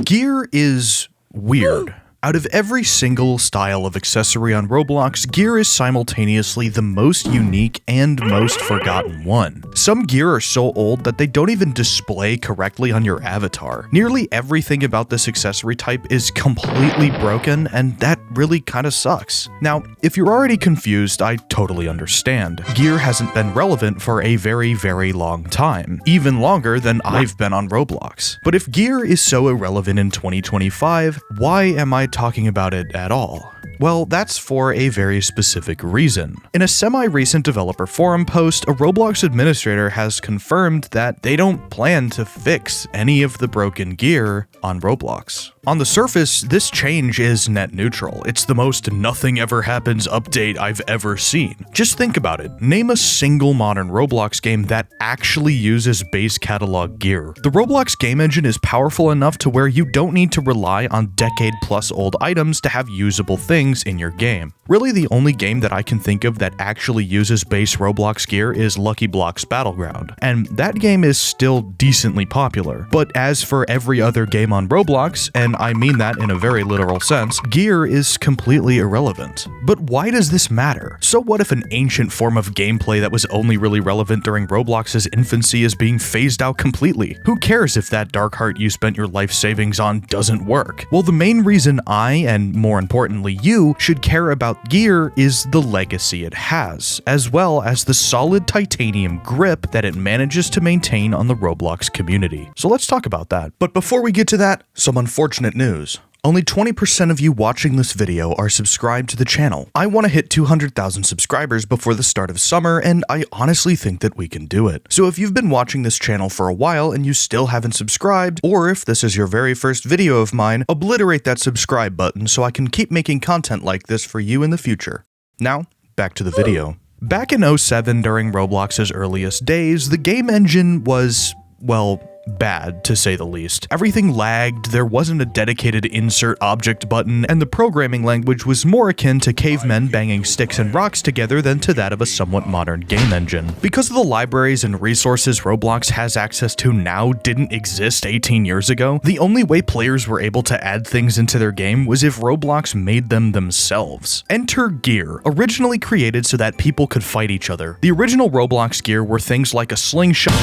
Gear is weird. Out of every single style of accessory on Roblox, gear is simultaneously the most unique and most forgotten one. Some gear are so old that they don't even display correctly on your avatar. Nearly everything about this accessory type is completely broken, and that really kinda sucks. Now, if you're already confused, I totally understand. Gear hasn't been relevant for a very, very long time, even longer than I've been on Roblox. But if gear is so irrelevant in 2025, why am I talking about it at all? Well, that's for a very specific reason. In a semi-recent developer forum post, a Roblox administrator has confirmed that they don't plan to fix any of the broken gear on Roblox. On the surface, this change is net neutral. It's the most nothing ever happens update I've ever seen. Just think about it. Name a single modern Roblox game that actually uses base catalog gear. The Roblox game engine is powerful enough to where you don't need to rely on decade-plus old items to have usable things in your game. Really, the only game that I can think of that actually uses base Roblox gear is Lucky Block's Battleground, and that game is still decently popular. But as for every other game on Roblox, and I mean that in a very literal sense, gear is completely irrelevant. But why does this matter? So what if an ancient form of gameplay that was only really relevant during Roblox's infancy is being phased out completely? Who cares if that dark heart you spent your life savings on doesn't work? Well, the main reason I, and more importantly you, should care about gear is the legacy it has, as well as the solid titanium grip that it manages to maintain on the Roblox community. So let's talk about that. But before we get to that, some unfortunate news. Only 20% of you watching this video are subscribed to the channel. I want to hit 200,000 subscribers before the start of summer, and I honestly think that we can do it. So if you've been watching this channel for a while and you still haven't subscribed, or if this is your very first video of mine, obliterate that subscribe button so I can keep making content like this for you in the future. Now, back to the video. Back in 07, during Roblox's earliest days, the game engine was, well, bad, to say the least. Everything lagged, there wasn't a dedicated insert object button, and the programming language was more akin to cavemen banging sticks and rocks together than to that of a somewhat modern game engine. Because of the libraries and resources Roblox has access to now didn't exist 18 years ago, the only way players were able to add things into their game was if Roblox made them themselves. Enter gear, originally created so that people could fight each other. The original Roblox gear were things like a slingshot.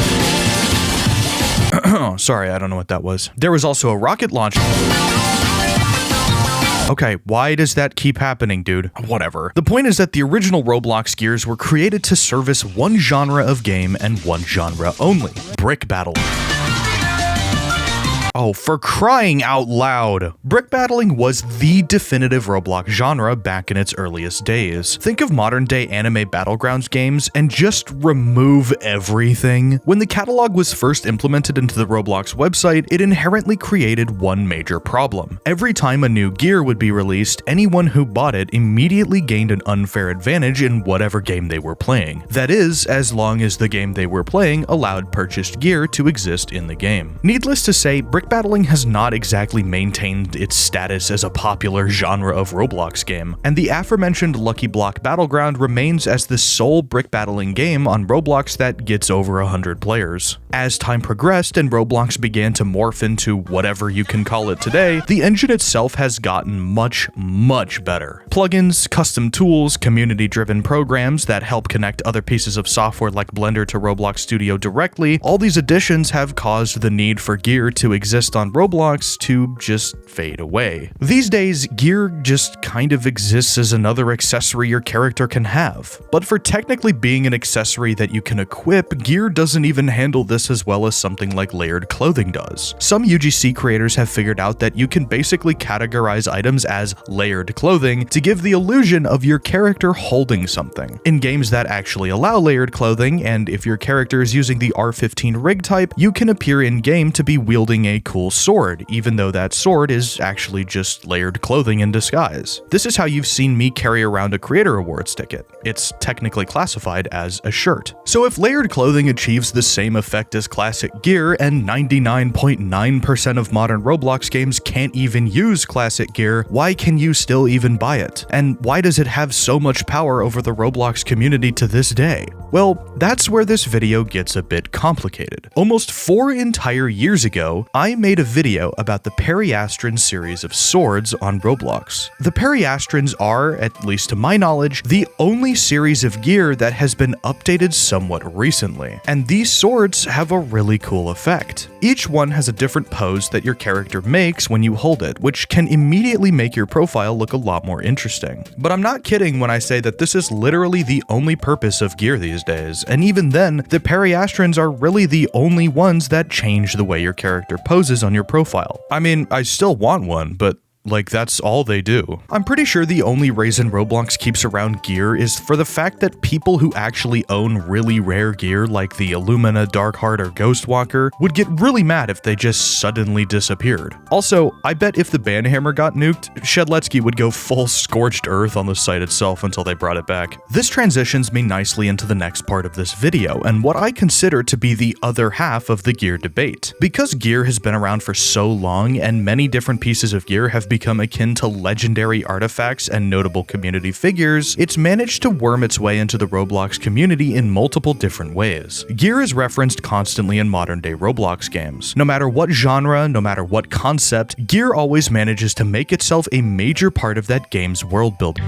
Sorry, I don't know what that was. There was also a rocket launcher. Okay, why does that keep happening, dude? Whatever. The point is that the original Roblox gears were created to service one genre of game and one genre only: brick battling. Oh, for crying out loud! Brick battling was the definitive Roblox genre back in its earliest days. Think of modern-day anime battlegrounds games and just remove everything. When the catalog was first implemented into the Roblox website, it inherently created one major problem. Every time a new gear would be released, anyone who bought it immediately gained an unfair advantage in whatever game they were playing. That is, as long as the game they were playing allowed purchased gear to exist in the game. Needless to say, brick battling has not exactly maintained its status as a popular genre of Roblox game, and the aforementioned Lucky Block Battleground remains as the sole brick battling game on Roblox that gets over 100 players. As time progressed and Roblox began to morph into whatever you can call it today, the engine itself has gotten much better. Plugins, custom tools, community-driven programs that help connect other pieces of software like Blender to Roblox Studio directly, all these additions have caused the need for gear to exist on Roblox to just fade away. These days, gear just kind of exists as another accessory your character can have. But for technically being an accessory that you can equip, gear doesn't even handle this as well as something like layered clothing does. Some UGC creators have figured out that you can basically categorize items as layered clothing to give the illusion of your character holding something. In games that actually allow layered clothing, and if your character is using the R15 rig type, you can appear in-game to be wielding a cool sword, even though that sword is actually just layered clothing in disguise. This is how you've seen me carry around a Creator Awards ticket. It's technically classified as a shirt. So if layered clothing achieves the same effect as classic gear, and 99.9% of modern Roblox games can't even use classic gear, why can you still even buy it? And why does it have so much power over the Roblox community to this day? Well, that's where this video gets a bit complicated. Almost 4 entire years ago, I I made a video about the Periastron series of swords on Roblox. The Periastrons are, at least to my knowledge, the only series of gear that has been updated somewhat recently, and these swords have a really cool effect. Each one has a different pose that your character makes when you hold it, which can immediately make your profile look a lot more interesting. But I'm not kidding when I say that this is literally the only purpose of gear these days, and even then, the Periastrons are really the only ones that change the way your character poses on your profile. I mean, I still want one, but like, that's all they do. I'm pretty sure the only reason Roblox keeps around gear is for the fact that people who actually own really rare gear like the Illumina, Darkheart, or Ghostwalker would get really mad if they just suddenly disappeared. Also, I bet if the Banhammer got nuked, Shedletsky would go full scorched earth on the site itself until they brought it back. This transitions me nicely into the next part of this video, and what I consider to be the other half of the gear debate. Because gear has been around for so long, and many different pieces of gear have become akin to legendary artifacts and notable community figures, it's managed to worm its way into the Roblox community in multiple different ways. Gear is referenced constantly in modern-day Roblox games. No matter what genre, no matter what concept, gear always manages to make itself a major part of that game's world building.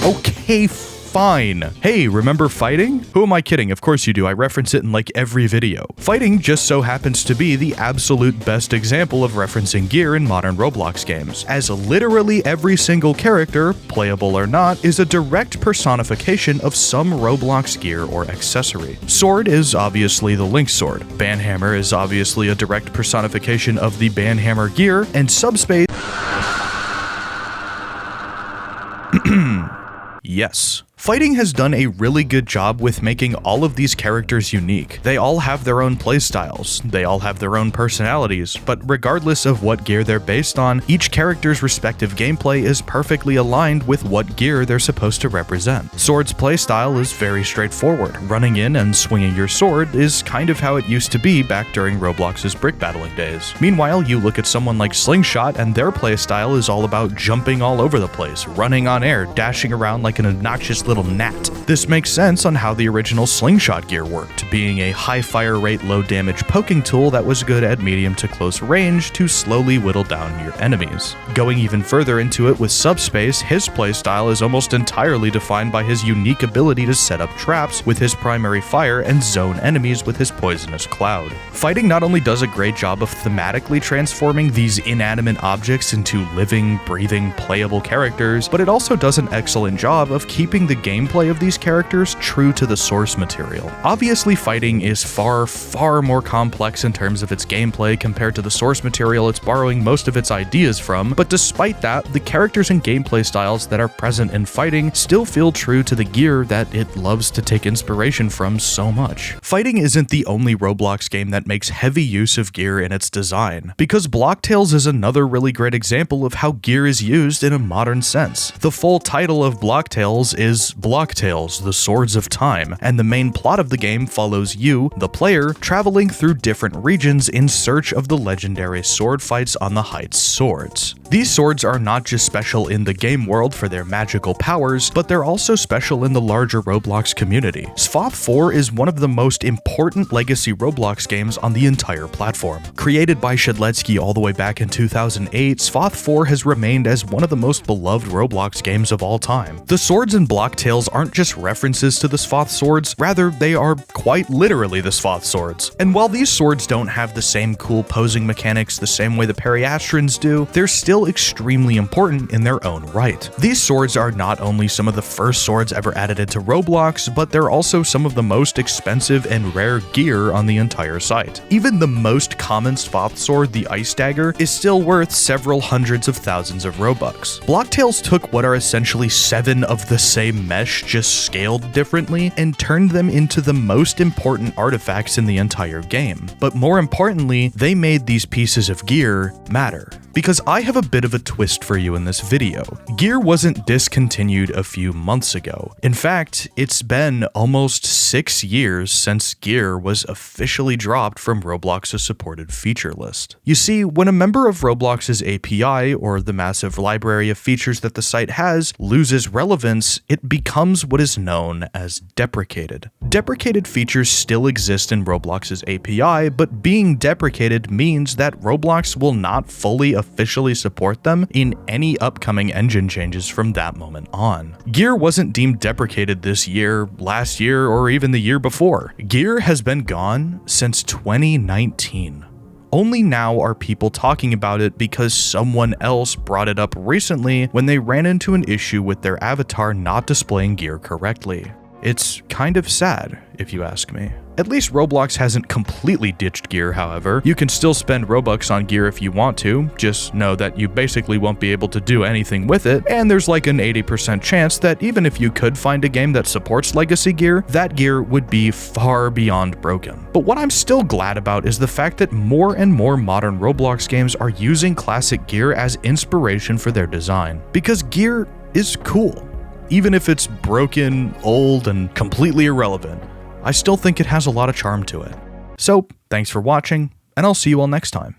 Okay, fine. Hey, remember fighting? Who am I kidding? Of course you do. I reference it in like every video. Fighting just so happens to be the absolute best example of referencing gear in modern Roblox games, as literally every single character, playable or not, is a direct personification of some Roblox gear or accessory. Sword is obviously the Link sword. Banhammer is obviously a direct personification of the Banhammer gear, and Subspace yes. Fighting has done a really good job with making all of these characters unique. They all have their own playstyles, they all have their own personalities, but regardless of what gear they're based on, each character's respective gameplay is perfectly aligned with what gear they're supposed to represent. Sword's playstyle is very straightforward. Running in and swinging your sword is kind of how it used to be back during Roblox's brick battling days. Meanwhile, you look at someone like Slingshot and their playstyle is all about jumping all over the place, running on air, dashing around like an obnoxious little gnat. This makes sense on how the original Slingshot gear worked, being a high fire rate, low damage poking tool that was good at medium to close range to slowly whittle down your enemies. Going even further into it with Subspace, his playstyle is almost entirely defined by his unique ability to set up traps with his primary fire and zone enemies with his poisonous cloud. Fighting not only does a great job of thematically transforming these inanimate objects into living, breathing, playable characters, but it also does an excellent job of keeping the gameplay of these characters true to the source material. Obviously, fighting is far more complex in terms of its gameplay compared to the source material it's borrowing most of its ideas from, but despite that, the characters and gameplay styles that are present in fighting still feel true to the gear that it loves to take inspiration from so much. Fighting isn't the only Roblox game that makes heavy use of gear in its design, because Blocktails is another really great example of how gear is used in a modern sense. The full title of Blocktails is Blocktails, the Swords of Time, and the main plot of the game follows you, the player, traveling through different regions in search of the legendary sword fights on the Heights swords. These swords are not just special in the game world for their magical powers, but they're also special in the larger Roblox community. Svath 4 is one of the most important legacy Roblox games on the entire platform. Created by Shedletsky all the way back in 2008, Svath 4 has remained as one of the most beloved Roblox games of all time. The swords in Blocktails aren't just references to the Svath swords, rather they are quite literally the Svath swords. And while these swords don't have the same cool posing mechanics the same way the Periastrons do, they're still extremely important in their own right. These swords are not only some of the first swords ever added into Roblox, but they're also some of the most expensive and rare gear on the entire site. Even the most common Svath sword, the Ice Dagger, is still worth several hundreds of thousands of Robux. Blocktails took what are essentially 7 of the same mesh, just scaled differently, and turned them into the most important artifacts in the entire game. But more importantly, they made these pieces of gear matter. Because I have a bit of a twist for you in this video. Gear wasn't discontinued a few months ago. In fact, it's been almost 6 years since Gear was officially dropped from Roblox's supported feature list. You see, when a member of Roblox's API, or the massive library of features that the site has, loses relevance, it becomes what is known as deprecated. Deprecated features still exist in Roblox's API, but being deprecated means that Roblox will not fully officially support them in any upcoming engine changes from that moment on. Gear wasn't deemed deprecated this year, last year, or even the year before. Gear has been gone since 2019. Only now are people talking about it because someone else brought it up recently when they ran into an issue with their avatar not displaying Gear correctly. It's kind of sad, if you ask me. At least Roblox hasn't completely ditched Gear, however. You can still spend Robux on Gear if you want to, just know that you basically won't be able to do anything with it, and there's like an 80% chance that even if you could find a game that supports legacy Gear, that Gear would be far beyond broken. But what I'm still glad about is the fact that more and more modern Roblox games are using classic Gear as inspiration for their design, because Gear is cool. Even if it's broken, old, and completely irrelevant, I still think it has a lot of charm to it. So, thanks for watching, and I'll see you all next time.